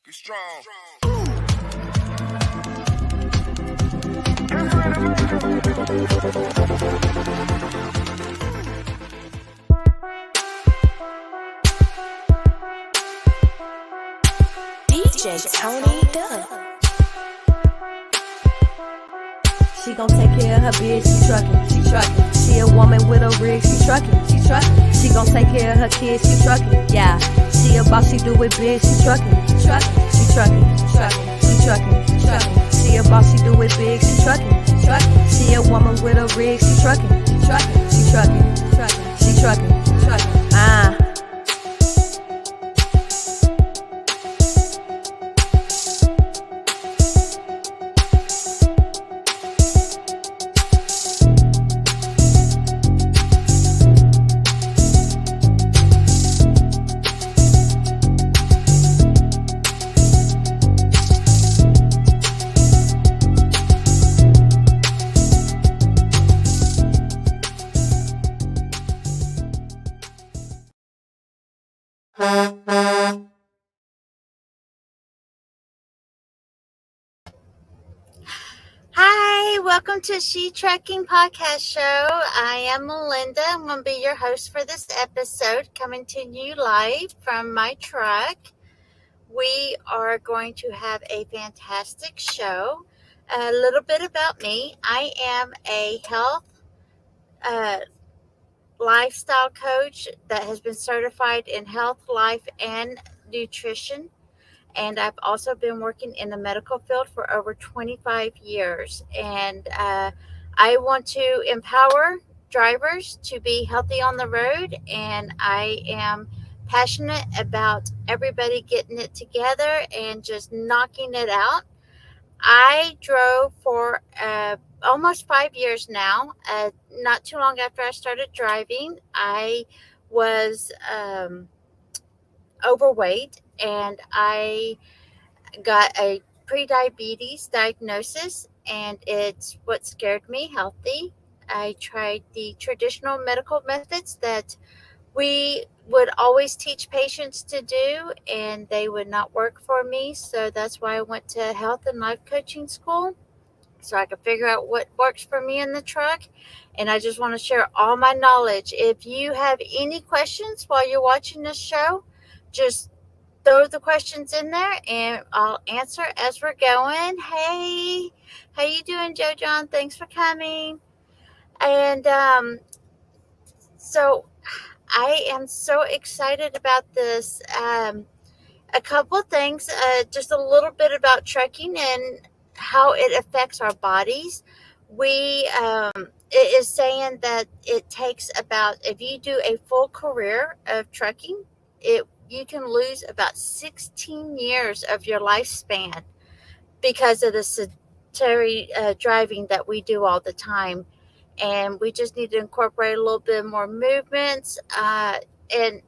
Be strong. DJ Tony Duck. She gon' take care of her bitch, she truckin'. She a woman with a rig, she truckin'. She gon' take care of her kids, she truckin'. Yeah, she a boss, she do it big, she truckin'. She truckin'. She a boss, she do it big, she truckin'. She a woman with a rig, she truckin'. She truckin'. Hi, welcome to She Trekking Podcast Show. I am Malinda. I'm going to be your host for this episode, coming to you live from my truck. We are going to have a fantastic show. A little bit about me. I am a health lifestyle coach that has been certified in health, life, and nutrition. And I've also been working in the medical field for over 25 years. And I want to empower drivers to be healthy on the road. And I am passionate about everybody getting it together and just knocking it out. I drove for almost 5 years now. Not too long after I started driving, I was overweight, and I got a pre-diabetes diagnosis, and it's what scared me healthy. I tried the traditional medical methods that we would always teach patients to do, and they would not work for me. So that's why I went to health and life coaching school, so I could figure out what works for me in the truck. And I just want to share all my knowledge. If you have any questions while you're watching this show, just throw the questions in there and I'll answer as we're going. Hey, how you doing, Joe John? Thanks for coming. And so I am so excited about this. A couple things, just a little bit about trucking and how it affects our bodies. It is saying that it takes about, if you do a full career of trucking, you can lose about 16 years of your lifespan because of the sedentary driving that we do all the time. And we just need to incorporate a little bit more movements. And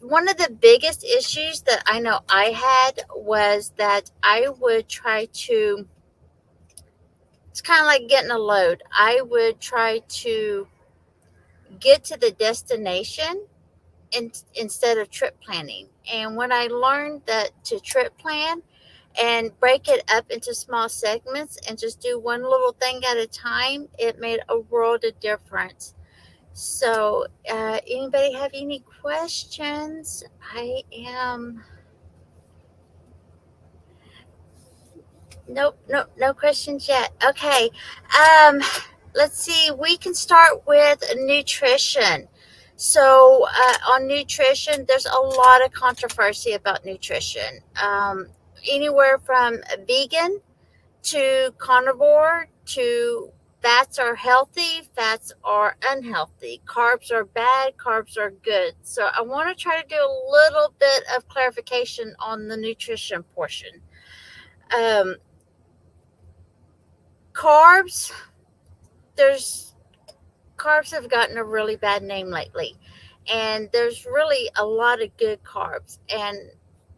one of the biggest issues that I know I had was that I would try to, it's kind of like getting a load. I would try to get to the destination instead of trip planning. And when I learned that to trip plan and break it up into small segments and just do one little thing at a time, it made a world of difference. So anybody have any questions? Nope, no questions yet. Okay. Let's see. We can start with nutrition. So on nutrition, there's a lot of controversy about nutrition. Anywhere from vegan to carnivore to fats are healthy, fats are unhealthy, carbs are bad, carbs are good. So I want to try to do a little bit of clarification on the nutrition portion. Carbs, carbs have gotten a really bad name lately, and there's really a lot of good carbs. And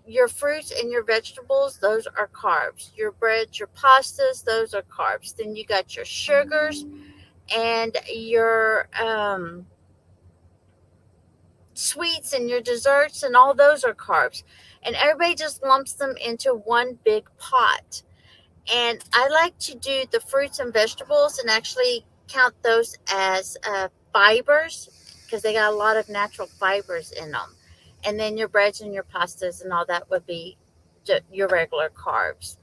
your fruits and your vegetables, those are carbs. Your breads, your pastas, those are carbs. Then you got your sugars and your sweets and your desserts and all those are carbs. And everybody just lumps them into one big pot. And I like to do the fruits and vegetables and actually count those as fibers because they got a lot of natural fibers in them. And then your breads and your pastas and all that would be your regular carbs.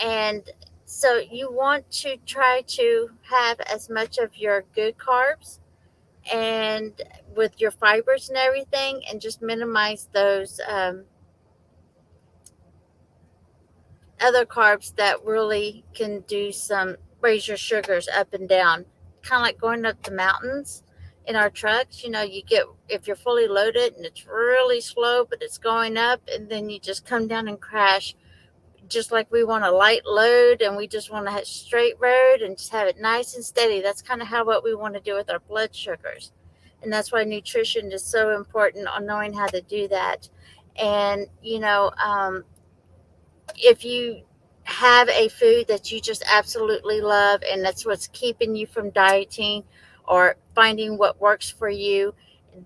And so you want to try to have as much of your good carbs and with your fibers and everything, and just minimize those other carbs that really can do some raise your sugars up and down, kind of like going up the mountains in our trucks. You know, you get, if you're fully loaded and it's really slow but it's going up, and then you just come down and crash. Just like we want a light load and we just want to have straight road and just have it nice and steady. That's kind of how what we want to do with our blood sugars. And that's why nutrition is so important on knowing how to do that. And if you have a food that you just absolutely love and that's what's keeping you from dieting or finding what works for you,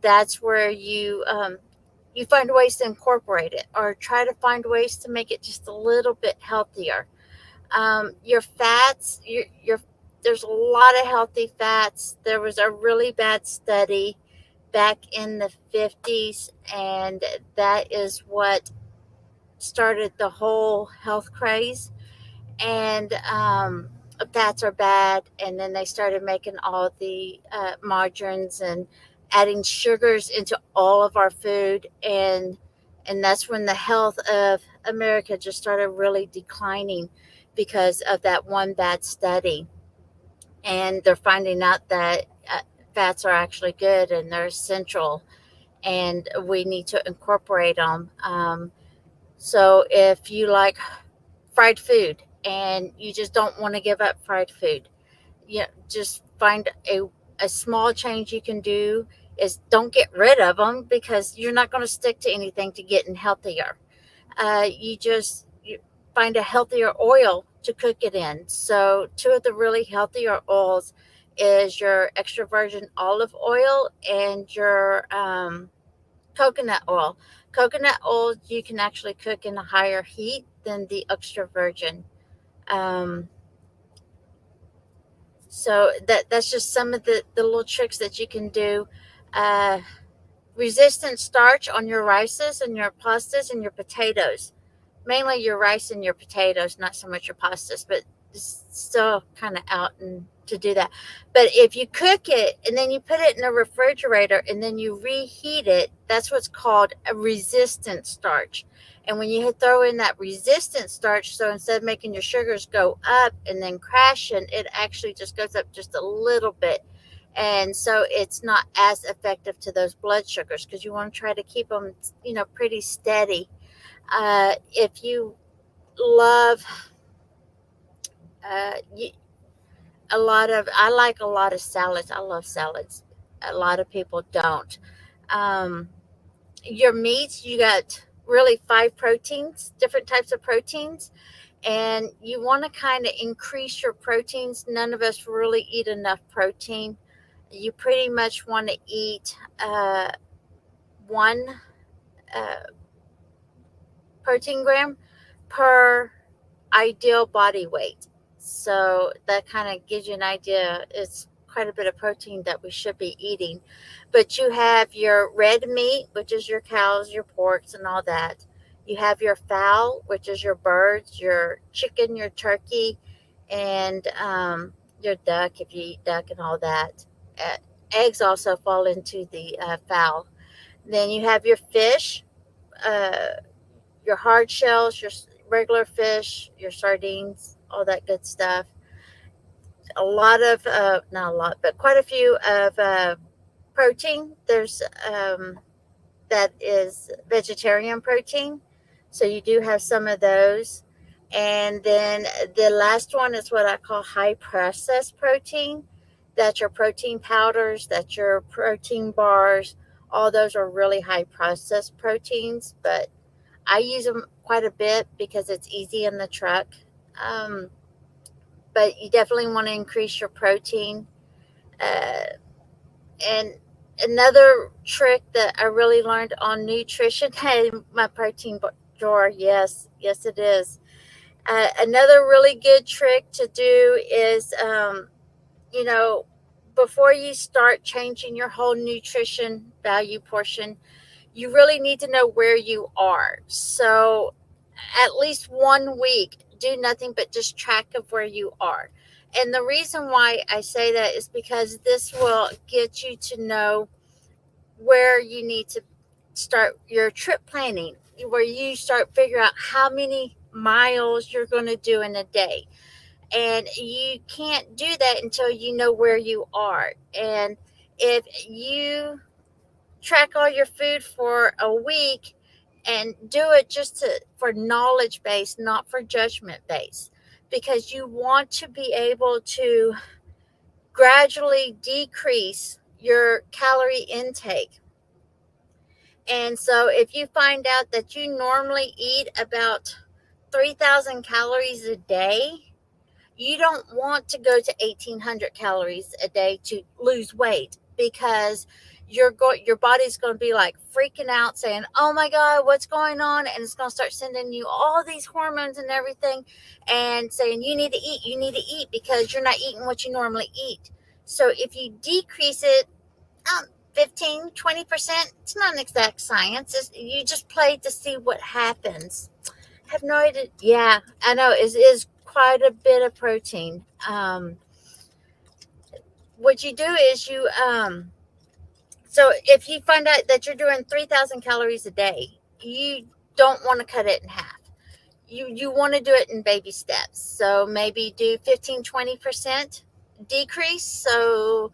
that's where you find ways to incorporate it or try to find ways to make it just a little bit healthier. Your fats, there's a lot of healthy fats. There was a really bad study back in the 50s, and that is what started the whole health craze. And fats are bad. And then they started making all the margarines and adding sugars into all of our food. And that's when the health of America just started really declining because of that one bad study. And they're finding out that fats are actually good and they're essential, and we need to incorporate them. So if you like fried food and you just don't want to give up fried food, just find a small change you can do is don't get rid of them because you're not going to stick to anything to getting healthier. You find a healthier oil to cook it in. So two of the really healthier oils is your extra virgin olive oil and your coconut oil. Coconut oil you can actually cook in a higher heat than the extra virgin. Um, so that's just some of the little tricks that you can do. Uh, Resistant starch on your rices and your pastas and your potatoes. Mainly your rice and your potatoes, not so much your pastas, but it's still kind of out and to do that. But if you cook it and then you put it in a refrigerator and then you reheat it, that's what's called a resistant starch. And when you throw in that resistant starch, so instead of making your sugars go up and then crashing, it actually just goes up just a little bit. And so it's not as effective to those blood sugars because you want to try to keep them, pretty steady. If you love you, I like a lot of salads. I love salads. A lot of people don't. Um, your meats, you got really five proteins, different types of proteins, and you want to kind of increase your proteins. None of us really eat enough protein. You pretty much want to eat one uh, protein gram per ideal body weight. So that kind of gives you an idea. It's quite a bit of protein that we should be eating. But you have your red meat, which is your cows, your porks, and all that. You have your fowl, which is your birds, your chicken, your turkey, and your duck, if you eat duck and all that. Uh, Eggs also fall into the fowl. Then you have your fish, uh, your hard shells, your regular fish, your sardines, all that good stuff. A lot of, not a lot, but quite a few of protein. There's that is vegetarian protein. So you do have some of those. And then the last one is what I call high processed protein. That's your protein powders, that's your protein bars. All those are really high processed proteins, but I use them quite a bit because it's easy in the truck. Um, but you definitely want to increase your protein. Uh, and Another trick that I really learned on nutrition. Hey, my protein drawer. Yes, yes, it is. Another really good trick to do is, you know, before you start changing your whole nutrition value portion, you really need to know where you are. So, at least 1 week, do nothing but just track of where you are. And the reason why I say that is because this will get you to know where you need to start your trip planning, where you start figuring out how many miles you're going to do in a day. And you can't do that until you know where you are. And if you track all your food for a week and do it just for knowledge base, not for judgment base, because you want to be able to gradually decrease your calorie intake. And so if you find out that you normally eat about 3,000 calories a day, you don't want to go to 1,800 calories a day to lose weight, because your body's going to be like freaking out saying, "Oh my god, what's going on?" And it's going to start sending you all these hormones and everything, and saying you need to eat because you're not eating what you normally eat. So if you decrease it, um, 15-20%, it's not an exact science. You just play to see what happens. Have no idea. Yeah, I know it is quite a bit of protein. What you do is so if you find out that you're doing 3,000 calories a day, you don't want to cut it in half. You want to do it in baby steps. So maybe do 15-20% decrease. So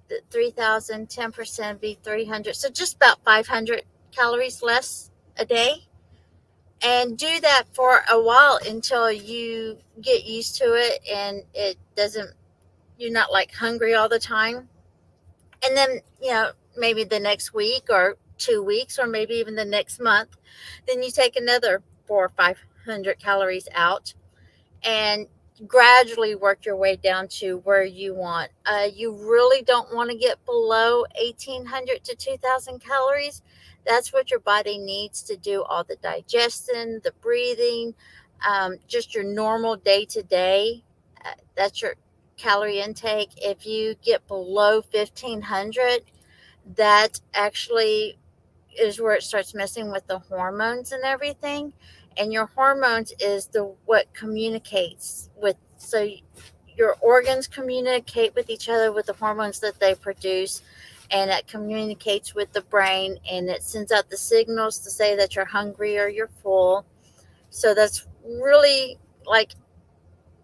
the 3,000, 10% be 300. So just about 500 calories less a day. And do that for a while until you get used to it and it doesn't, you're not like hungry all the time. And then, maybe the next week or 2 weeks or maybe even the next month, then you take another 400 or 500 calories out and gradually work your way down to where you want. You really don't want to get below 1,800 to 2,000 calories. That's what your body needs to do all the digestion, the breathing, just your normal day to day. That's your calorie intake. If you get below 1,500, that actually is where it starts messing with the hormones and everything. And your hormones is the what communicates with, so your organs communicate with each other with the hormones that they produce, and it communicates with the brain and it sends out the signals to say that you're hungry or you're full. So that's really like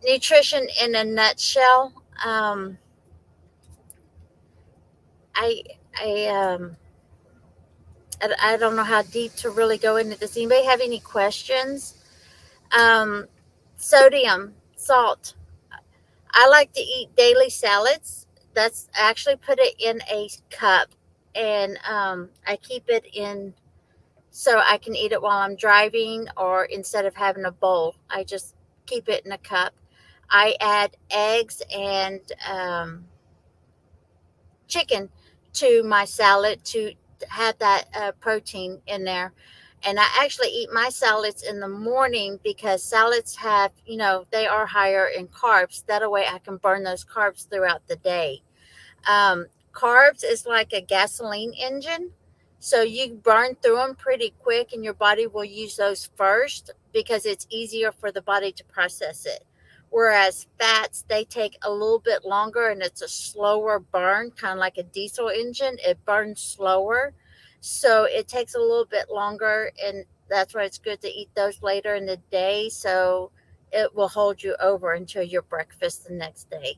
nutrition in a nutshell. Um, I I um I, I don't know how deep to really go into this. Anybody have any questions? Um, Sodium, salt. I like to eat daily salads. That's I actually put it in a cup, and I keep it in so I can eat it while I'm driving, or instead of having a bowl, I just keep it in a cup. I add eggs and chicken to my salad to have that protein in there. And I actually eat my salads in the morning because salads have, they are higher in carbs. That way I can burn those carbs throughout the day. Um, Carbs is like a gasoline engine. So you burn through them pretty quick, and your body will use those first because it's easier for the body to process it. Whereas fats, they take a little bit longer and it's a slower burn, kind of like a diesel engine. It burns slower. So it takes a little bit longer, and that's why it's good to eat those later in the day. So it will hold you over until your breakfast the next day.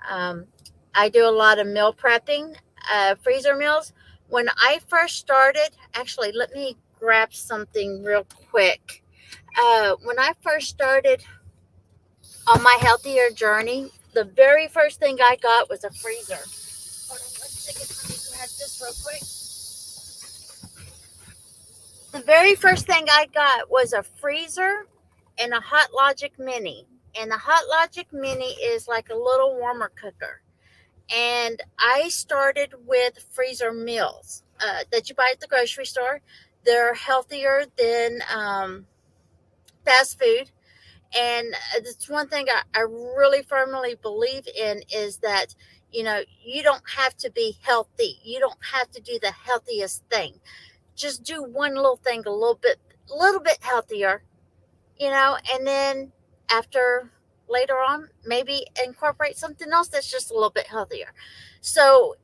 Um, I do a lot of meal prepping, freezer meals. When I first started, actually, let me grab something real quick. When I first started on my healthier journey, the very first thing I got was a freezer. Hold on, let's see if let me grab this real quick. The very first thing I got was a freezer and a Hot Logic Mini. And the Hot Logic Mini is like a little warmer cooker. And I started with freezer meals that you buy at the grocery store. They're healthier than fast food. And it's one thing I really firmly believe in is that, you don't have to be healthy. You don't have to do the healthiest thing. Just do one little thing a little bit healthier, and then after later on, maybe incorporate something else that's just a little bit healthier. So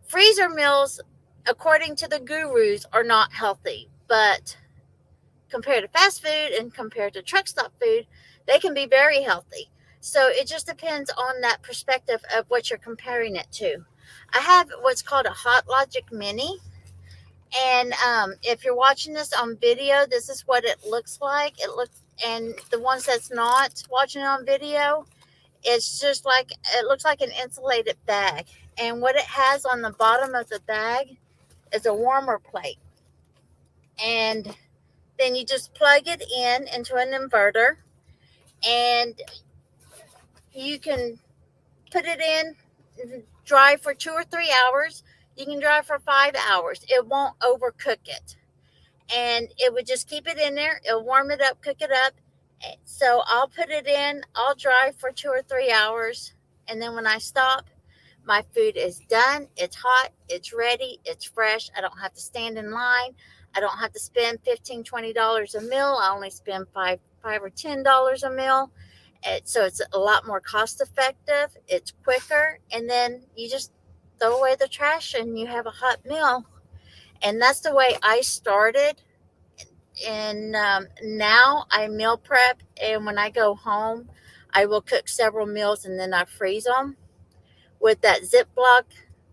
freezer meals, according to the gurus, are not healthy, but compared to fast food and compared to truck stop food, they can be very healthy. So it just depends on that perspective of what you're comparing it to. I have what's called a Hot Logic Mini. And if you're watching this on video, this is what it looks like. And the ones that's not watching it on video, it's just like, it looks like an insulated bag. And what it has on the bottom of the bag is a warmer plate. And then you just plug it in into an inverter, and you can put it in, dry for 2 or 3 hours. You can dry for 5 hours. It won't overcook it. And it would just keep it in there. It'll warm it up, cook it up. So I'll put it in, I'll dry for 2 or 3 hours. And then when I stop, my food is done. It's hot, it's ready, it's fresh. I don't have to stand in line. I don't have to spend $15-$20 a meal. I only spend $5 or $10 a meal. So it's a lot more cost effective. It's quicker. And then you just throw away the trash and you have a hot meal. And that's the way I started. And now I meal prep. And when I go home, I will cook several meals and then I freeze them. With that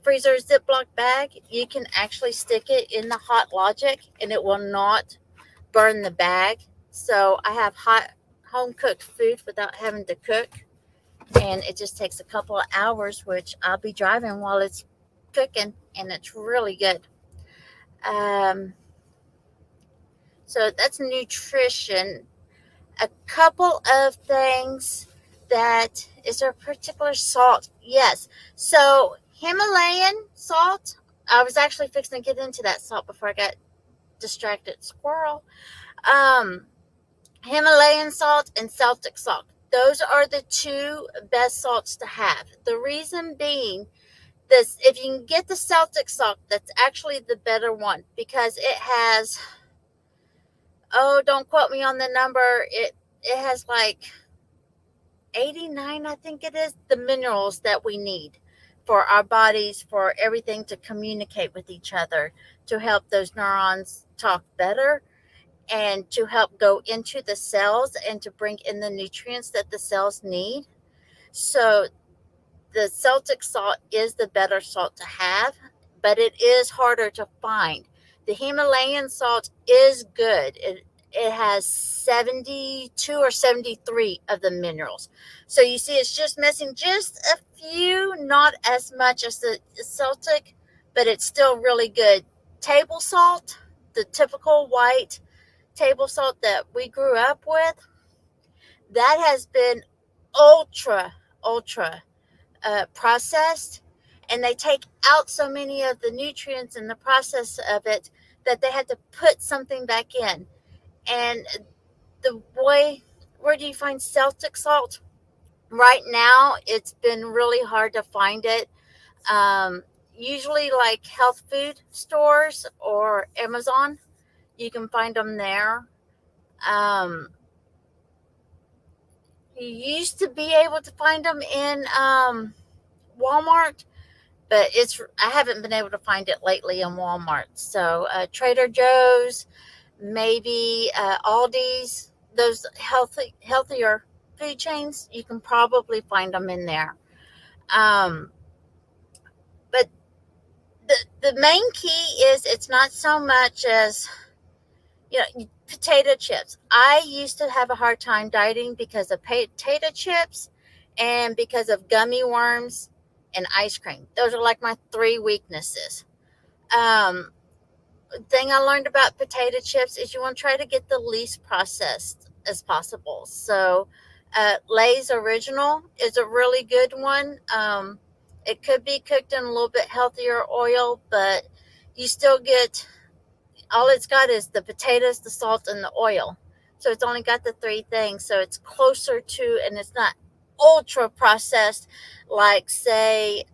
freezer Ziploc bag, you can actually stick it in the Hot Logic and it will not burn the bag. So I have hot home cooked food without having to cook. And it just takes a couple of hours, which I'll be driving while it's cooking, and it's really good. Um, so that's nutrition. A couple of things that is there a particular salt? Yes. So Himalayan salt. I was actually fixing to get into that salt before I got distracted. Squirrel. Um, Himalayan salt and Celtic salt. Those are the two best salts to have. The reason being, this, if you can get the Celtic salt, that's actually the better one because it has, oh, don't quote me on the number. It has like 89, I think it is, the minerals that we need for our bodies, for everything to communicate with each other, to help those neurons talk better, and to help go into the cells and to bring in the nutrients that the cells need. So the Celtic salt is the better salt to have, but it is harder to find. The Himalayan salt is good. It has 72 or 73 of the minerals. So you see, it's just missing just a few, not as much as the Celtic, but it's still really good. Table salt, the typical white table salt that we grew up with, that has been ultra processed, and they take out so many of the nutrients in the process of it that they had to put something back in. And the boy, where do you find Celtic salt? Right now, it's been really hard to find it. Usually, like health food stores or Amazon, you can find them there. Um, you used to be able to find them in Walmart, but I haven't been able to find it lately in Walmart. So Trader Joe's, maybe Aldi's, those healthier food chains, you can probably find them in there. Um, but the main key is it's not so much as, potato chips. I used to have a hard time dieting because of potato chips and because of gummy worms and ice cream. Those are like my three weaknesses. Um, thing I learned about potato chips is you want to try to get the least processed as possible. So Lay's Original is a really good one. It could be cooked in a little bit healthier oil, but you still get all it's got is the potatoes, the salt, and the oil. So it's only got the three things. So it's closer to, and it's not ultra processed like, say,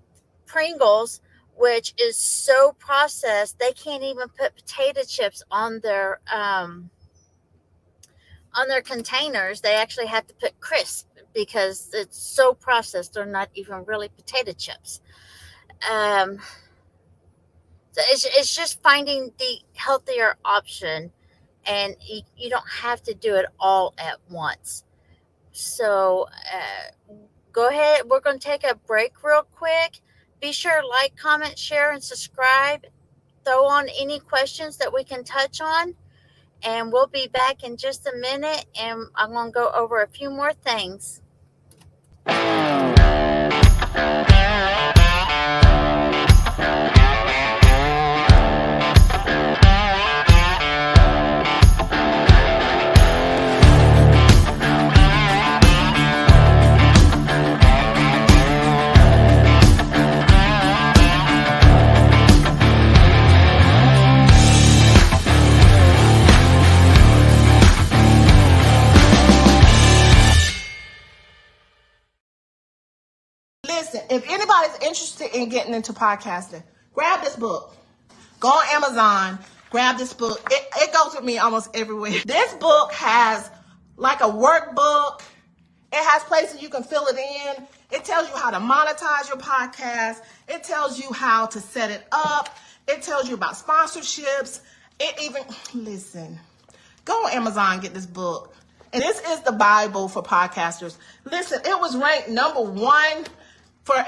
Pringles, which is so processed they can't even put potato chips on their containers. They actually have to put crisp because it's so processed. They're not even really potato chips. Um, so it's just finding the healthier option, and you don't have to do it all at once. So go ahead. We're going to take a break real quick. Be sure to like, comment, share, and subscribe. Throw on any questions that we can touch on, and we'll be back in just a minute, and I'm going to go over a few more things. Listen, if anybody's interested in getting into podcasting, grab this book. Go on Amazon, grab this book. It goes with me almost everywhere. This book has like a workbook. It has places you can fill it in. It tells you how to monetize your podcast. It tells you how to set it up. It tells you about sponsorships. It even, listen, go on Amazon and get this book. And this is the Bible for podcasters. Listen, it was ranked #1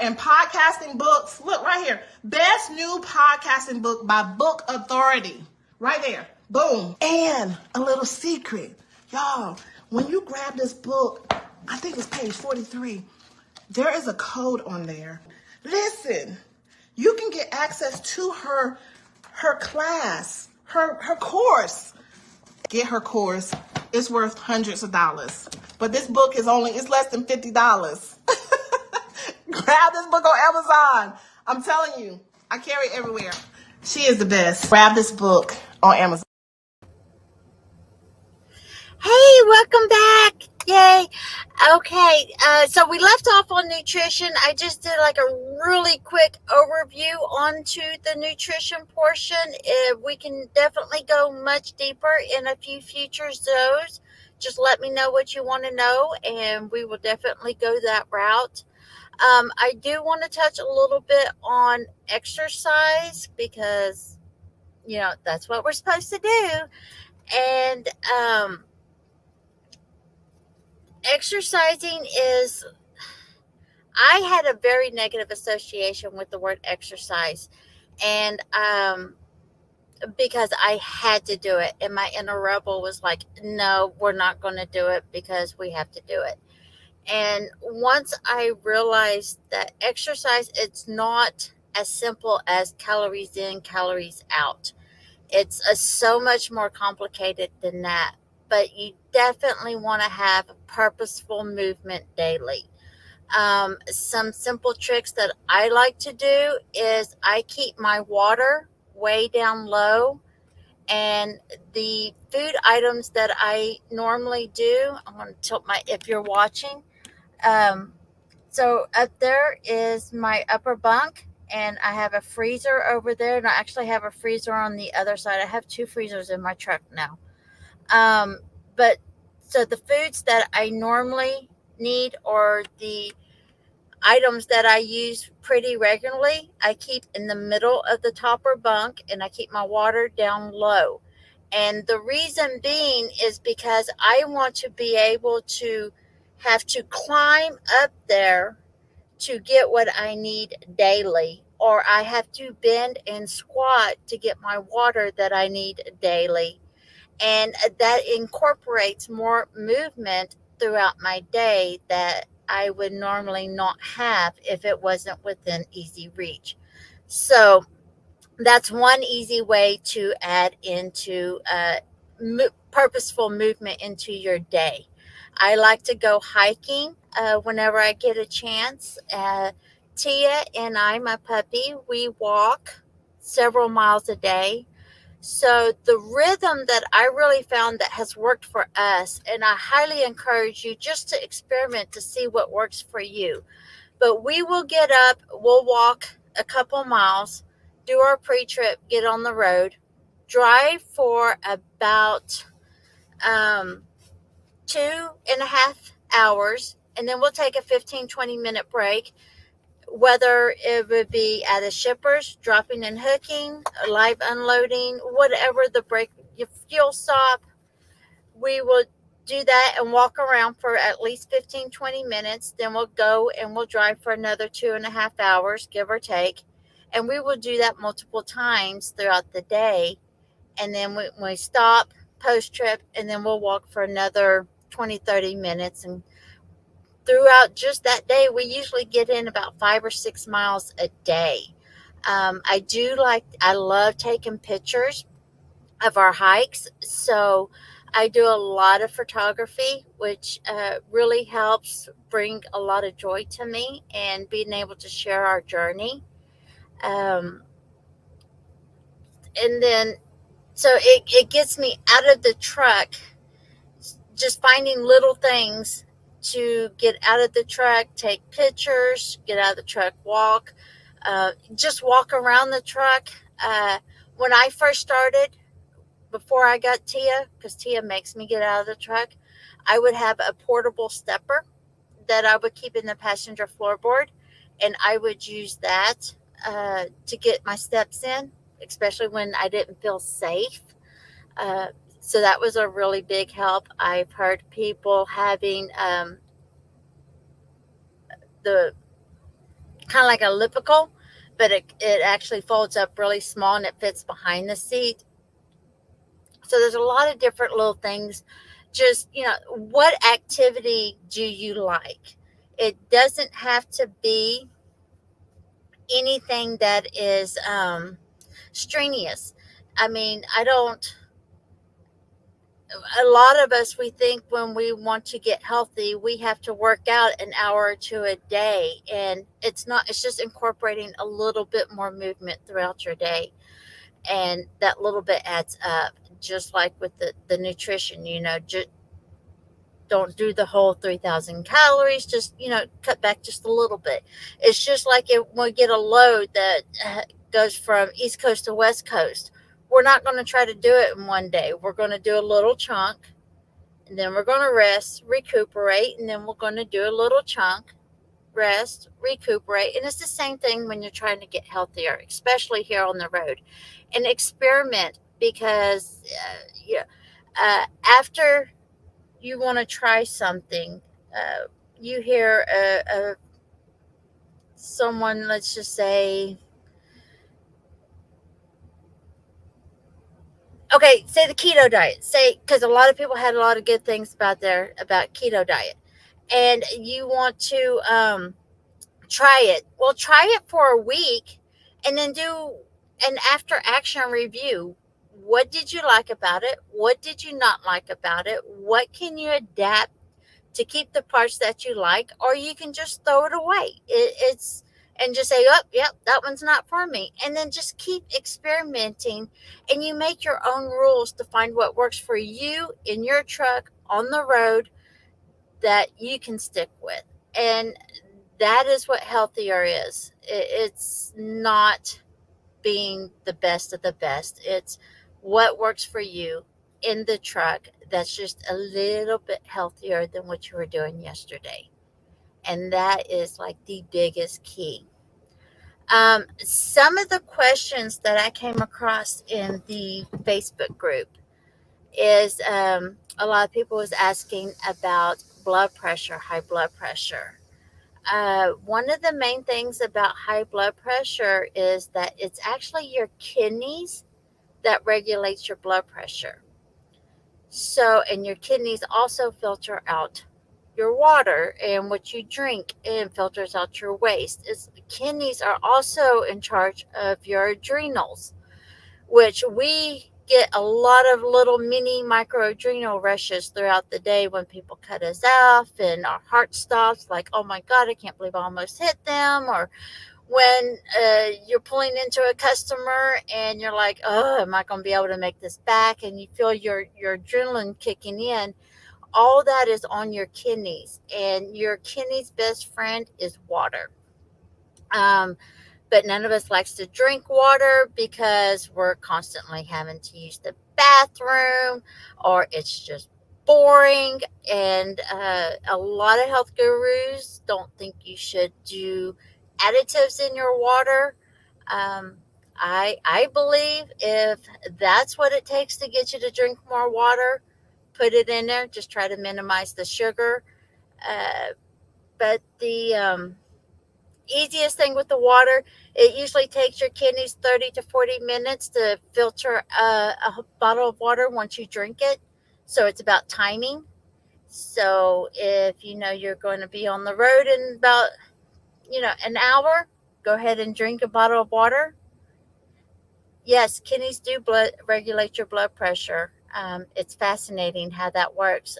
in podcasting books. Look right here. Best new podcasting book by Book Authority. Right there. Boom. And a little secret. Y'all, when you grab this book, I think it's page 43, there is a code on there. Listen, you can get access to her class, her course. Get her course. It's worth hundreds of dollars. But this book it's less than $50. Grab this book on Amazon. I'm telling you, I carry it everywhere. She is the best. Grab this book on Amazon. Hey, welcome back. Yay. Okay, so we left off on nutrition. I just did like a really quick overview onto the nutrition portion. We can definitely go much deeper in a few future shows. Just let me know what you want to know, and we will definitely go that route. I do want to touch a little bit on exercise because, that's what we're supposed to do. And exercising I had a very negative association with the word exercise. And because I had to do it. And my inner rebel was like, no, we're not going to do it because we have to do it. And once I realized that exercise, it's not as simple as calories in, calories out. It's so much more complicated than that. But you definitely want to have purposeful movement daily. Some simple tricks that I like to do is I keep my water way down low. And the food items that I normally do, I'm going to tilt if you're watching. So up there is my upper bunk, and I have a freezer over there, and I actually have a freezer on the other side. I have 2 freezers in my truck now. But so the foods that I normally need, or the items that I use pretty regularly, I keep in the middle of the topper bunk, and I keep my water down low. And the reason being is because I want to be able to have to climb up there to get what I need daily, or I have to bend and squat to get my water that I need daily. And that incorporates more movement throughout my day that I would normally not have if it wasn't within easy reach. So that's one easy way to add into purposeful movement into your day. I like to go hiking whenever I get a chance. Tia and I, my puppy, we walk several miles a day. So the rhythm that I really found that has worked for us, and I highly encourage you just to experiment to see what works for you. But we will get up, we'll walk a couple miles, do our pre-trip, get on the road, drive for about um, 2.5 hours, and then we'll take a 15-20 minute break, whether it would be at a shipper's, dropping and hooking, live unloading, whatever the break, your fuel stop, we will do that and walk around for at least 15-20 minutes. Then we'll go and we'll drive for another 2.5 hours, give or take. And we will do that multiple times throughout the day. And then we stop post trip, and then we'll walk for another 20-30 minutes. And throughout just that day, we usually get in about 5 or 6 miles a day. I love taking pictures of our hikes. So I do a lot of photography, which really helps bring a lot of joy to me and being able to share our journey. Um, and then, so it gets me out of the truck, just finding little things to get out of the truck, take pictures, get out of the truck, walk, just walk around the truck. When I first started, before I got Tia, because Tia makes me get out of the truck, I would have a portable stepper that I would keep in the passenger floorboard, and I would use that to get my steps in, especially when I didn't feel safe. Uh, so that was a really big help. I've heard people having the kind of like a elliptical, but it actually folds up really small and it fits behind the seat. So there's a lot of different little things. Just, what activity do you like? It doesn't have to be anything that is strenuous. I mean, I don't, a lot of us, we think when we want to get healthy, we have to work out an hour or two a day. And it's not, it's just incorporating a little bit more movement throughout your day. And that little bit adds up, just like with the nutrition, just don't do the whole 3,000 calories, just, cut back just a little bit. It's just like when we get a load that goes from East Coast to West Coast. We're not going to try to do it in one day. We're going to do a little chunk, and then we're going to rest, recuperate, and then we're going to do a little chunk, rest, recuperate. And it's the same thing when you're trying to get healthier, especially here on the road. And experiment, because after you want to try something, you hear someone, let's just say, okay, say the keto diet, say, because a lot of people had a lot of good things about keto diet, and you want to try it. Well, try it for a week, and then do an after action review. What did you like about it? What did you not like about it? What can you adapt to keep the parts that you like? Or you can just throw it away. It's and just say, oh, yep, that one's not for me. And then just keep experimenting, and you make your own rules to find what works for you in your truck on the road that you can stick with. And that is what healthier is. It's not being the best of the best. It's what works for you in the truck that's just a little bit healthier than what you were doing yesterday. And that is like the biggest key. Some of the questions that I came across in the Facebook group is a lot of people was asking about blood pressure, high blood pressure. One of the main things about high blood pressure is that it's actually your kidneys that regulates your blood pressure. So, and your kidneys also filter out your water and what you drink, and filters out your waste. Kidneys are also in charge of your adrenals, which we get a lot of little mini micro adrenal rushes throughout the day when people cut us off and our heart stops, like, oh my God, I can't believe I almost hit them. Or when you're pulling into a customer and you're like, oh, am I going to be able to make this back? And you feel your adrenaline kicking in. All that is on your kidneys, and your kidneys' best friend is water. Um, but none of us likes to drink water because we're constantly having to use the bathroom, or it's just boring. And a lot of health gurus don't think you should do additives in your water. um, I believe if that's what it takes to get you to drink more water, put it in there. Just try to minimize the sugar. But the easiest thing with the water, it usually takes your kidneys 30 to 40 minutes to filter a bottle of water once you drink it. So it's about timing. So if you know you're going to be on the road in about, an hour, go ahead and drink a bottle of water. Yes, kidneys do regulate your blood pressure. It's fascinating how that works.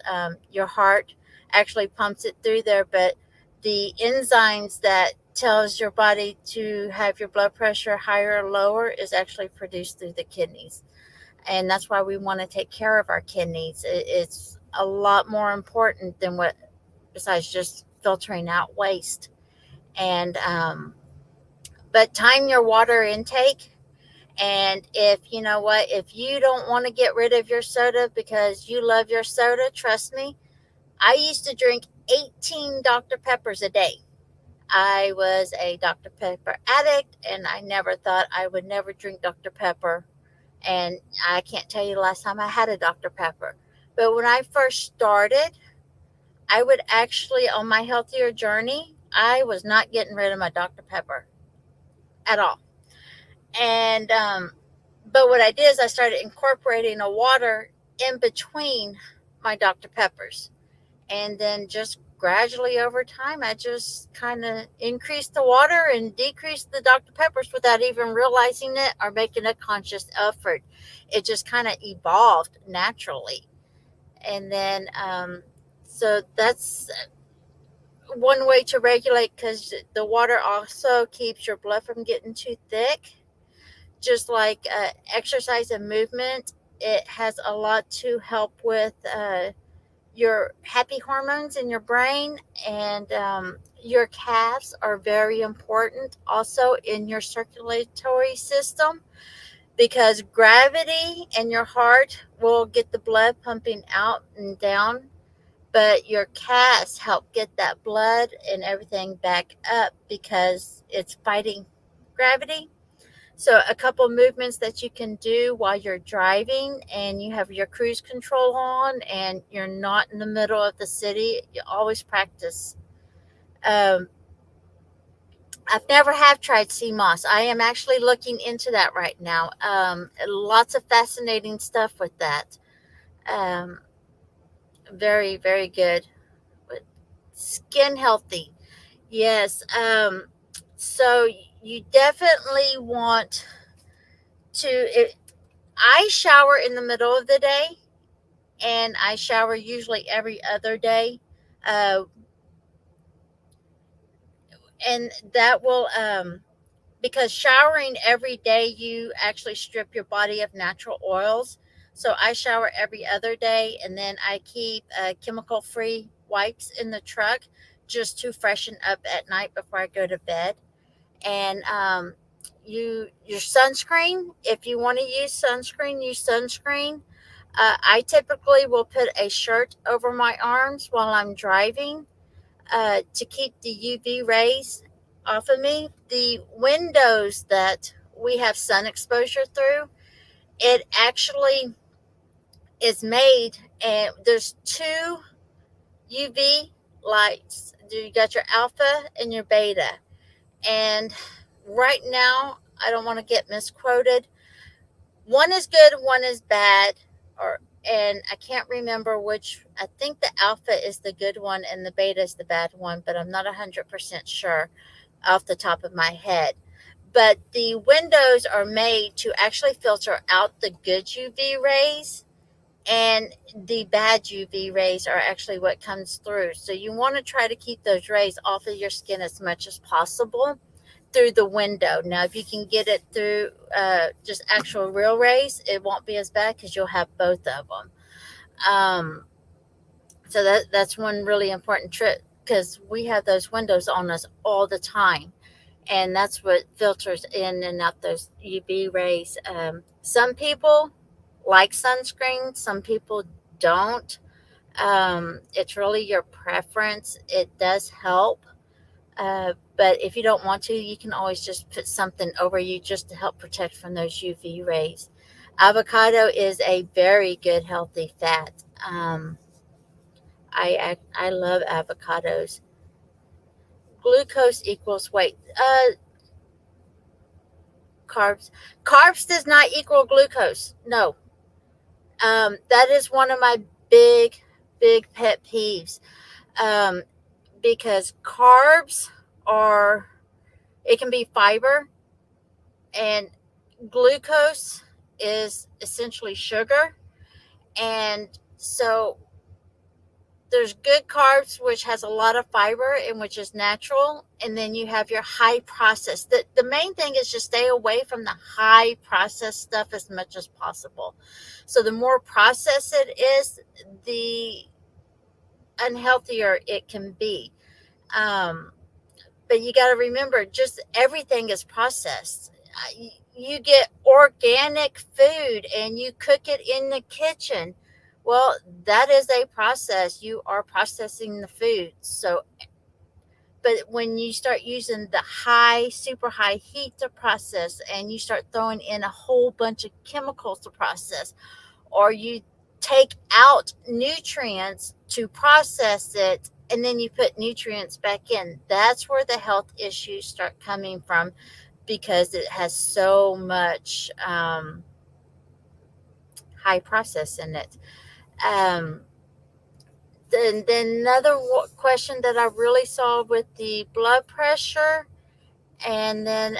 Your heart actually pumps it through there, but the enzymes that tells your body to have your blood pressure higher or lower is actually produced through the kidneys. And that's why we want to take care of our kidneys. It's a lot more important than what, besides just filtering out waste. And but time your water intake. And if you know what, if you don't want to get rid of your soda because you love your soda, trust me, I used to drink 18 Dr. Peppers a day. I was a Dr. Pepper addict, and I never thought I would never drink Dr. Pepper. And I can't tell you the last time I had a Dr. Pepper. But when I first started, I would actually, on my healthier journey, I was not getting rid of my Dr. Pepper at all. And but what I did is I started incorporating a water in between my Dr. Peppers. And then just gradually over time, I just kind of increased the water and decreased the Dr. Peppers without even realizing it or making a conscious effort. It just kind of evolved naturally. And then, so that's one way to regulate, because the water also keeps your blood from getting too thick. Just like exercise and movement, it has a lot to help with your happy hormones in your brain. And your calves are very important also in your circulatory system, because gravity and your heart will get the blood pumping out and down, but your calves help get that blood and everything back up because it's fighting gravity. So a couple movements that you can do while you're driving and you have your cruise control on and you're not in the middle of the city, you always practice. Um, I've never have tried sea moss. I am actually looking into that right now. Lots of fascinating stuff with that. Um, very, very good. But skin healthy. Yes. So you definitely want to. I shower in the middle of the day, and I shower usually every other day. Uh, and that will, because showering every day, you actually strip your body of natural oils. So I shower every other day, and then I keep chemical free wipes in the truck just to freshen up at night before I go to bed. And your sunscreen, if you want to use sunscreen, use sunscreen. I typically will put a shirt over my arms while I'm driving to keep the UV rays off of me. The windows that we have sun exposure through, it actually is made, and there's two UV lights. You got your alpha and your beta. And right now, I don't want to get misquoted. One is good, one is bad, or and I can't remember which. I think the alpha is the good one and the beta is the bad one, but I'm not 100% sure off the top of my head. but the windows are made to actually filter out the good UV rays, and the bad UV rays are actually what comes through. So you want to try to keep those rays off of your skin as much as possible through the window. Now, if you can get it through just actual real rays, it won't be as bad because you'll have both of them. So that's one really important trick, because we have those windows on us all the time, and that's what filters in and out those UV rays. Some people like sunscreen, some people don't. It's really your preference. It does help. But if you don't want to, you can always just put something over you just to help protect from those UV rays. Avocado is a very good healthy fat. I love avocados. Glucose equals weight. Carbs does not equal glucose. No. That is one of my big pet peeves. Because carbs it can be fiber, and glucose is essentially sugar. And so there's good carbs, which has a lot of fiber and which is natural. And then you have your high processed. The main thing is just stay away from the high processed stuff as much as possible. So the more processed it is, the unhealthier it can be. But you got to remember, just everything is processed. You get organic food and you cook it in the kitchen. Well, that is a process. You are processing the food. So, but when you start using the super high heat to process, and you start throwing in a whole bunch of chemicals to process, or you take out nutrients to process it, and then you put nutrients back in, that's where the health issues start coming from, because it has so much high process in it. Then another question that I really saw with the blood pressure and then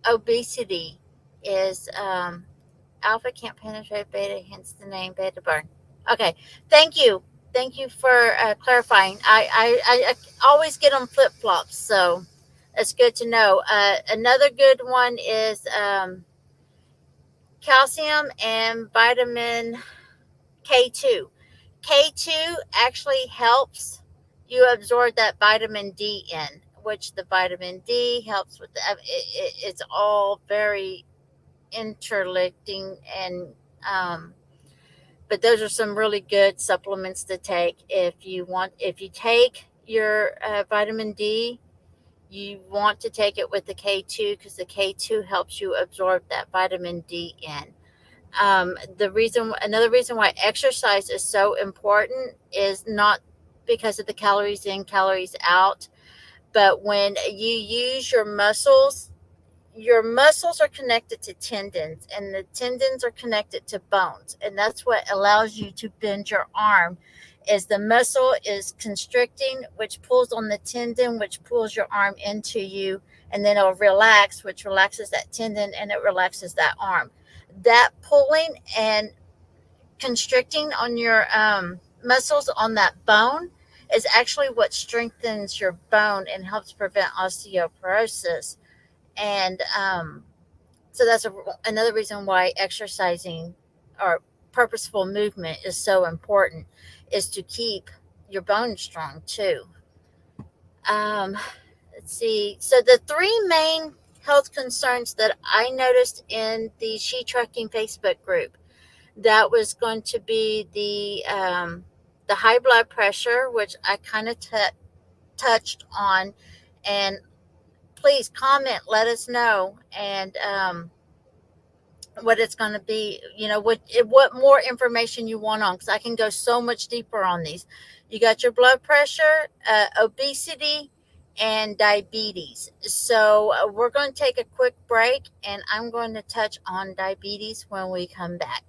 obesity is alpha can't penetrate beta, hence the name beta burn. Okay, thank you for clarifying. I always get them flip-flops, so it's good to know. Another good one is calcium and vitamin K2. K2 actually helps you absorb that vitamin D in, which the vitamin D helps with it's all very interlinking, and but those are some really good supplements to take if you take your vitamin D. You want to take it with the K2, because the K2 helps you absorb that vitamin D in. Another reason why exercise is so important is not because of the calories in, calories out, but when you use your muscles are connected to tendons, and the tendons are connected to bones. And that's what allows you to bend your arm, is the muscle is constricting, which pulls on the tendon, which pulls your arm into you, and then it'll relax, which relaxes that tendon, and it relaxes that arm. That pulling and constricting on your muscles on that bone is actually what strengthens your bone and helps prevent osteoporosis. And so that's another reason why exercising or purposeful movement is so important, is to keep your bones strong too. Let's see. So the three main health concerns that I noticed in the She Trucking Facebook group, that was going to be the high blood pressure, which I kind of touched on. And please comment, let us know, and what it's going to be, what more information you want on, because I can go so much deeper on these. You got your blood pressure, obesity, and diabetes. So we're going to take a quick break, and I'm going to touch on diabetes when we come back.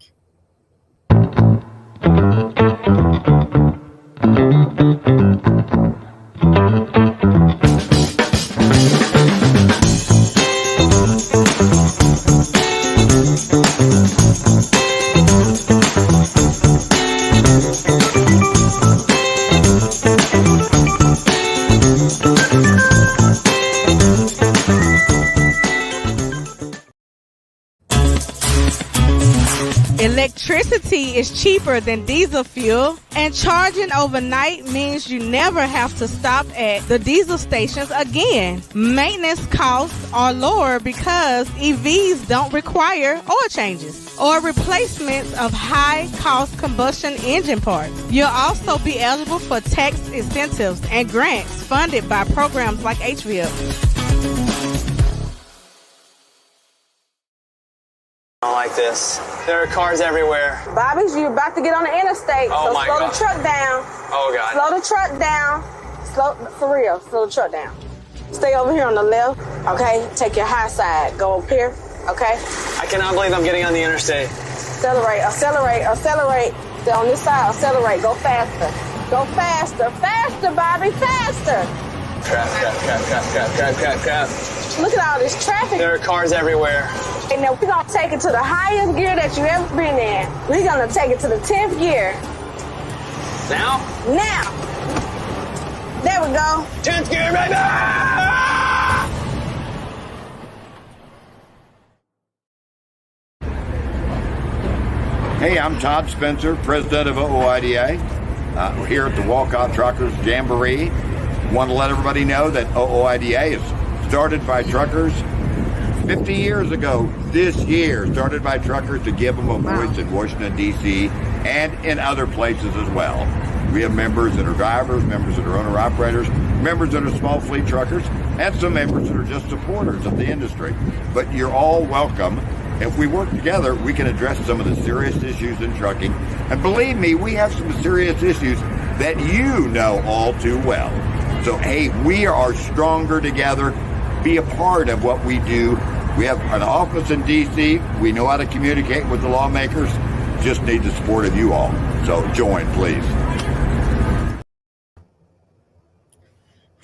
Electricity is cheaper than diesel fuel, and charging overnight means you never have to stop at the diesel stations again. Maintenance costs are lower because EVs don't require oil changes or replacements of high-cost combustion engine parts. You'll also be eligible for tax incentives and grants funded by programs like HVIP. I don't like this. There are cars everywhere. Bobby's, you're about to get on the interstate, Oh so my slow God. the truck down. Oh, God. Slow the truck down. For real, slow the truck down. Stay over here on the left, okay? Take your high side. Go up here, okay? I cannot believe I'm getting on the interstate. Accelerate. Stay on this side, accelerate. Go faster. Go faster. Faster, Bobby, faster. Crap. Look at all this traffic. There are cars everywhere. And now we're going to take it to the highest gear that you've ever been in. We're going to take it to the 10th gear. Now? Now. There we go. 10th gear, baby! Hey, I'm Todd Spencer, president of OOIDA. We're here at the Walcott Truckers Jamboree. Want to let everybody know that OOIDA is started by truckers 50 years ago this year, started by truckers to give them a voice in Washington, D.C. and in other places as well. We have members that are drivers, members that are owner-operators, members that are small fleet truckers, and some members that are just supporters of the industry. But you're all welcome. If we work together, we can address some of the serious issues in trucking. And believe me, we have some serious issues that you know all too well. So, hey, we are stronger together. Be a part of what we do. We have an office in D.C. We know how to communicate with the lawmakers. Just need the support of you all. So join, please.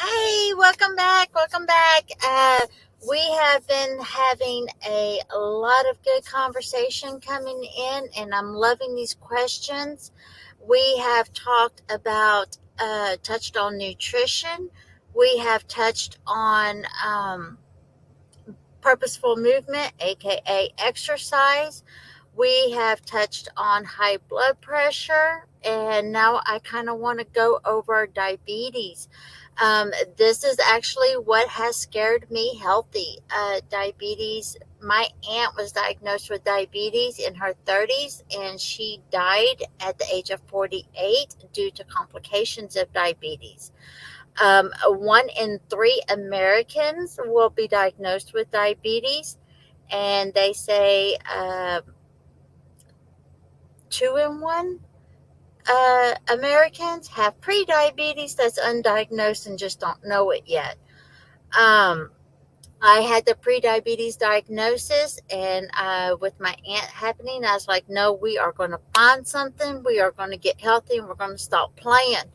Hey, welcome back. We have been having a lot of good conversation coming in, and I'm loving these questions. We have talked about, touched on nutrition. We have touched on purposeful movement, aka exercise. We have touched on high blood pressure, and now I kind of want to go over diabetes. This is actually what has scared me healthy. Diabetes. My aunt was diagnosed with diabetes in her 30s, and she died at the age of 48 due to complications of diabetes. 1 in 3 Americans will be diagnosed with diabetes, and they say 2 in 1 Americans have pre-diabetes that's undiagnosed and just don't know it yet. I had the pre-diabetes diagnosis, and with my aunt happening, I was like, no, we are going to find something. We are going to get healthy, and we're going to stop playing.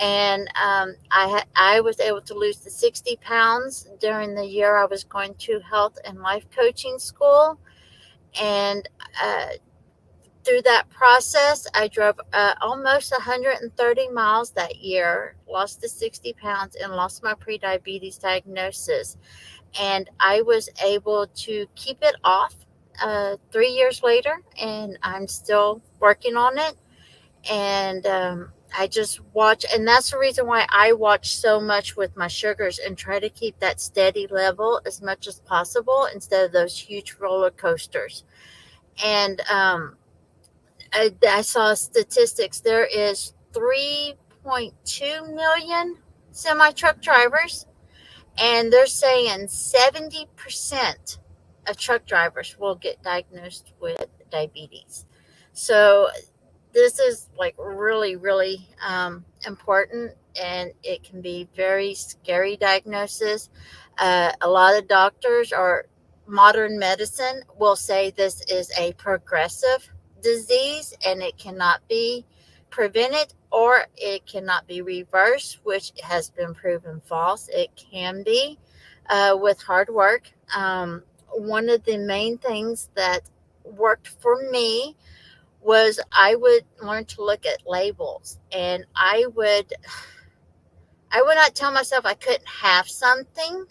And I was able to lose the 60 pounds during the year I was going to health and life coaching school. And through that process, I drove almost 130 miles that year, lost the 60 pounds, and lost my pre-diabetes diagnosis. And I was able to keep it off 3 years later, and I'm still working on it. And I just watch, and that's the reason why I watch so much with my sugars and try to keep that steady level as much as possible instead of those huge roller coasters. And I saw statistics. There is 3.2 million semi-truck drivers, and they're saying 70% of truck drivers will get diagnosed with diabetes. So this is like really, really important, and it can be very scary diagnosis. A lot of doctors or modern medicine will say this is a progressive disease and it cannot be prevented or it cannot be reversed, which has been proven false. It can be with hard work. One of the main things that worked for me was I would learn to look at labels, and I would not tell myself I couldn't have something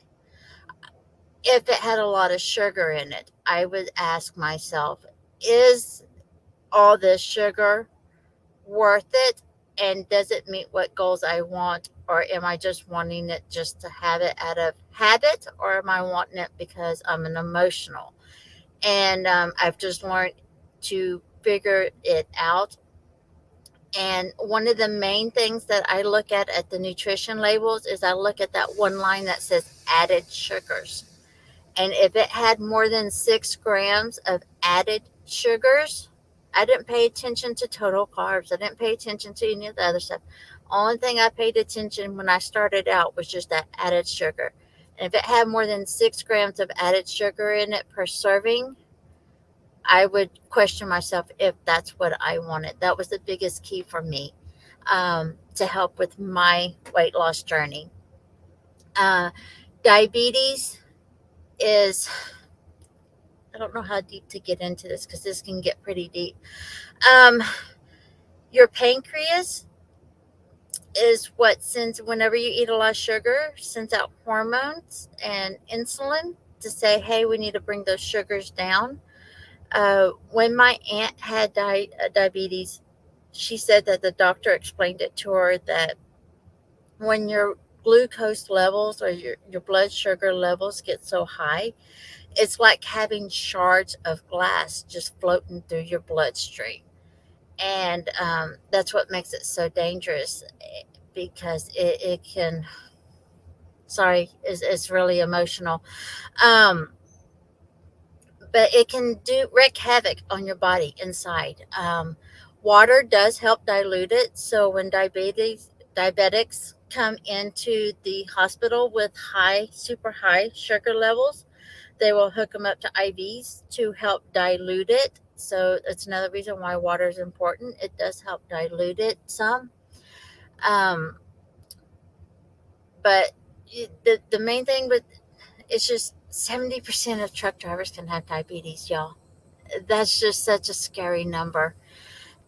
if it had a lot of sugar in it. I would ask myself, is all this sugar worth it? And does it meet what goals I want? Or am I just wanting it just to have it out of habit? Or am I wanting it because I'm an emotional? And I've just learned to figure it out. And one of the main things that I look at the nutrition labels is I look at that one line that says added sugars. And if it had more than 6 grams of added sugars, I didn't pay attention to total carbs. I didn't pay attention to any of the other stuff. Only thing I paid attention when I started out was just that added sugar. And if it had more than 6 grams of added sugar in it per serving, I would question myself if that's what I wanted. That was the biggest key for me to help with my weight loss journey. Diabetes is, I don't know how deep to get into this because this can get pretty deep. Your pancreas is what sends, whenever you eat a lot of sugar, sends out hormones and insulin to say, hey, we need to bring those sugars down. When my aunt had diabetes, she said that the doctor explained it to her that when your glucose levels or your blood sugar levels get so high, it's like having shards of glass just floating through your bloodstream. And that's what makes it so dangerous, because it can, sorry, it's really emotional. But it can wreak havoc on your body inside. Water does help dilute it. So when diabetics come into the hospital with super high sugar levels, they will hook them up to IVs to help dilute it. So that's another reason why water is important. It does help dilute it some. But the main thing with it's just 70% of truck drivers can have diabetes, y'all. That's just such a scary number.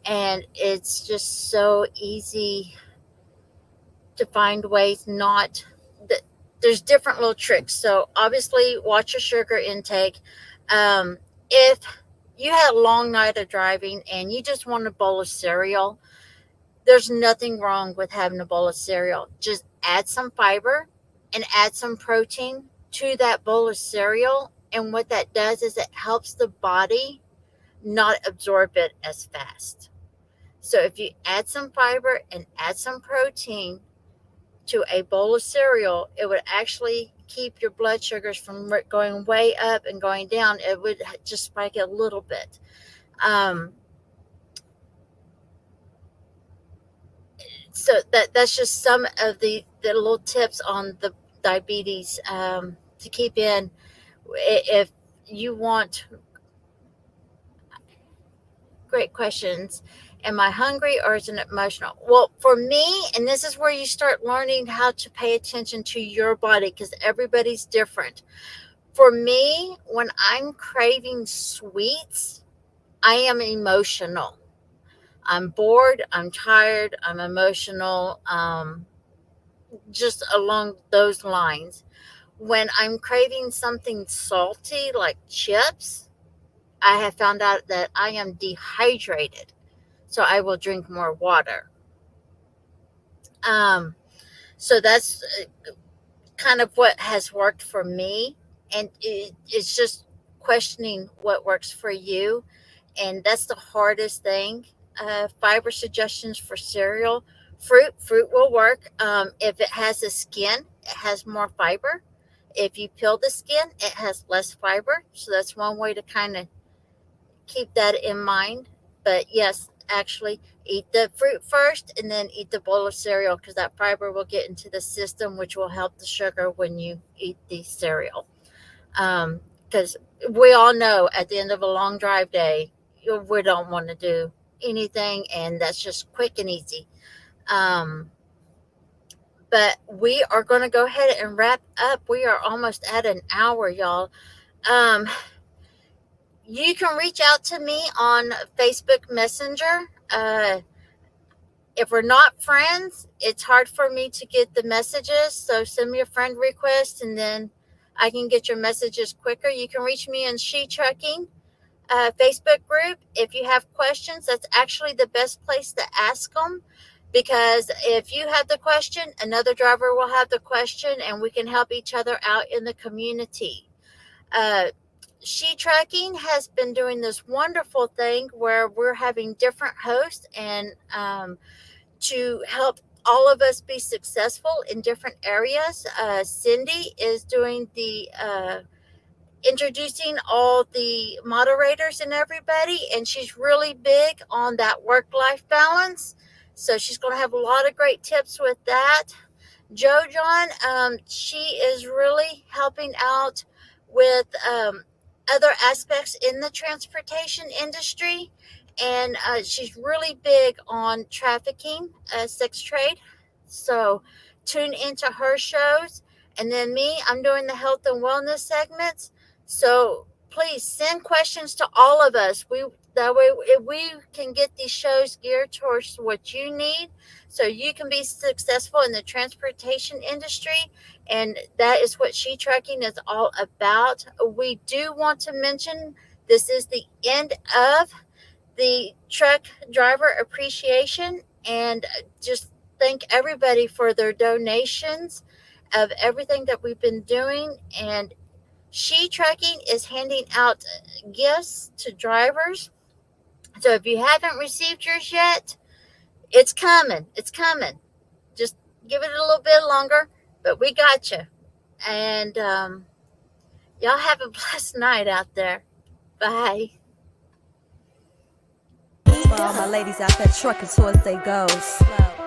And it's just so easy to find ways not that. There's different little tricks. So obviously watch your sugar intake. If you had a long night of driving and you just want a bowl of cereal, there's nothing wrong with having a bowl of cereal. Just add some fiber and add some protein to that bowl of cereal. And what that does is it helps the body not absorb it as fast. So if you add some fiber and add some protein to a bowl of cereal, it would actually keep your blood sugars from going way up and going down. It would just spike it a little bit. So that's just some of the little tips on the diabetes to keep in. If you want great questions, am I hungry or is it emotional? Well, for me, and this is where you start learning how to pay attention to your body, because everybody's different. For me, when I'm craving sweets, I am emotional. I'm bored, I'm tired, I'm emotional, just along those lines. When I'm craving something salty like chips, I have found out that I am dehydrated, so I will drink more water. So that's kind of what has worked for me, and it's just questioning what works for you, and that's the hardest thing. Fiber suggestions for cereal. Fruit will work. If it has a skin, it has more fiber. If you peel the skin, it has less fiber. So that's one way to kind of keep that in mind. But yes, actually eat the fruit first and then eat the bowl of cereal, because that fiber will get into the system, which will help the sugar when you eat the cereal. Because we all know at the end of a long drive day, we don't want to do anything, and that's just quick and easy. But we are going to go ahead and wrap up. We are almost at an hour, y'all. You can reach out to me on Facebook Messenger. If we're not friends, it's hard for me to get the messages. So send me a friend request, and then I can get your messages quicker. You can reach me in She Trucking. Facebook group. If you have questions, that's actually the best place to ask them, because if you have the question, another driver will have the question, and we can help each other out in the community. She Trucking has been doing this wonderful thing where we're having different hosts and to help all of us be successful in different areas. Cindy is doing the introducing all the moderators and everybody, and she's really big on that work-life balance. So she's going to have a lot of great tips with that. John, she is really helping out with other aspects in the transportation industry, and she's really big on trafficking, sex trade. So tune into her shows. And then me, I'm doing the health and wellness segments. So please send questions to all of us. That way we can get these shows geared towards what you need, so you can be successful in the transportation industry. And that is what She Trucking is all about. We do want to mention this is the end of the truck driver appreciation, and just thank everybody for their donations of everything that we've been doing. And She Trucking is handing out gifts to drivers. So if you haven't received yours yet, it's coming. It's coming. Just give it a little bit longer, but we got you. And y'all have a blessed night out there. Bye. For all my ladies out there trucking towards they goals.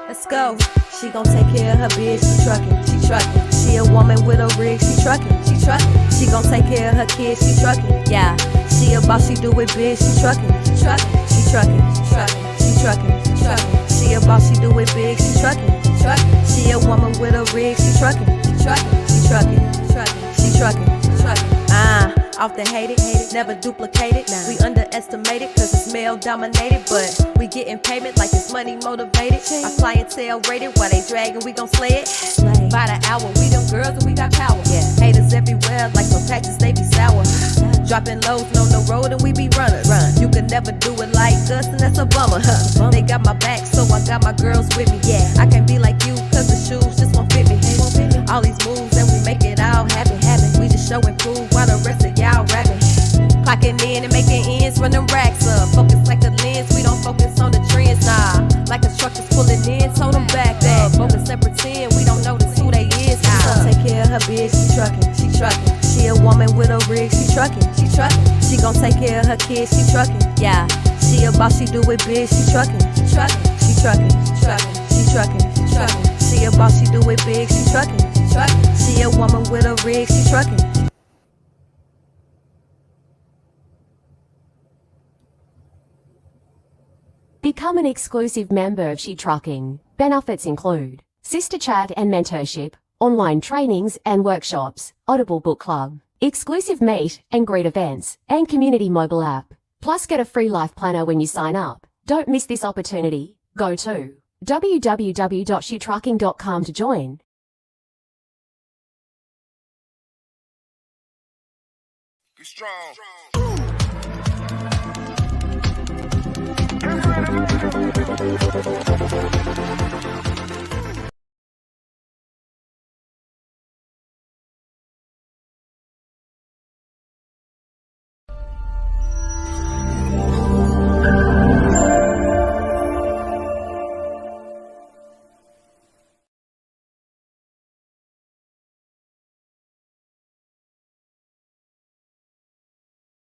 Let's go. She gon' take care of her biz, she trucking, she trucking. She a woman with a rig, she trucking, she trucking. She gon' take care of her kids, she trucking, yeah. She a boss, she do it big, she trucking, she trucking, she trucking, she trucking, she trucking, she trucking. She a boss, she do it big, she trucking, she trucking. She a woman with a rig, she trucking, she trucking, she trucking, she trucking, she trucking, she trucking. Often hated, never duplicated. We underestimate it cause it's male dominated, but we getting payment like it's money motivated. Our clientele rated while they dragging, we gon' slay it. By the hour, we them girls and we got power. Haters everywhere like some patches, they be sour. Dropping lows on the road and we be runners. You can never do it like us and that's a bummer. They got my back so I got my girls with me. I can't be like you cause the shoes just won't fit me. All these moves and we make it all happen. We just show and prove while the rest of y'all rapping. Clocking in and making ends, run them racks up. Focus like a lens, we don't focus on the trends, nah. Like instructors pulling in, told them back up. Focus and pretend we don't notice who they is, nah. She gon' take care of her biz, she trucking, she trucking. She a woman with a rig, she trucking, she trucking. She gon' take care of her kids, she trucking, yeah. She a boss, she do it big, she trucking, she trucking, she trucking, she trucking, she trucking, she trucking. She a boss, she do it big, she trucking, she trucking. She a woman with a rig, she trucking. Become an exclusive member of She Trucking. Benefits include sister chat and mentorship, online trainings and workshops, Audible Book Club, exclusive meet and greet events, and community mobile app. Plus get a free life planner when you sign up. Don't miss this opportunity. Go to www.shetrucking.com to join. Be strong.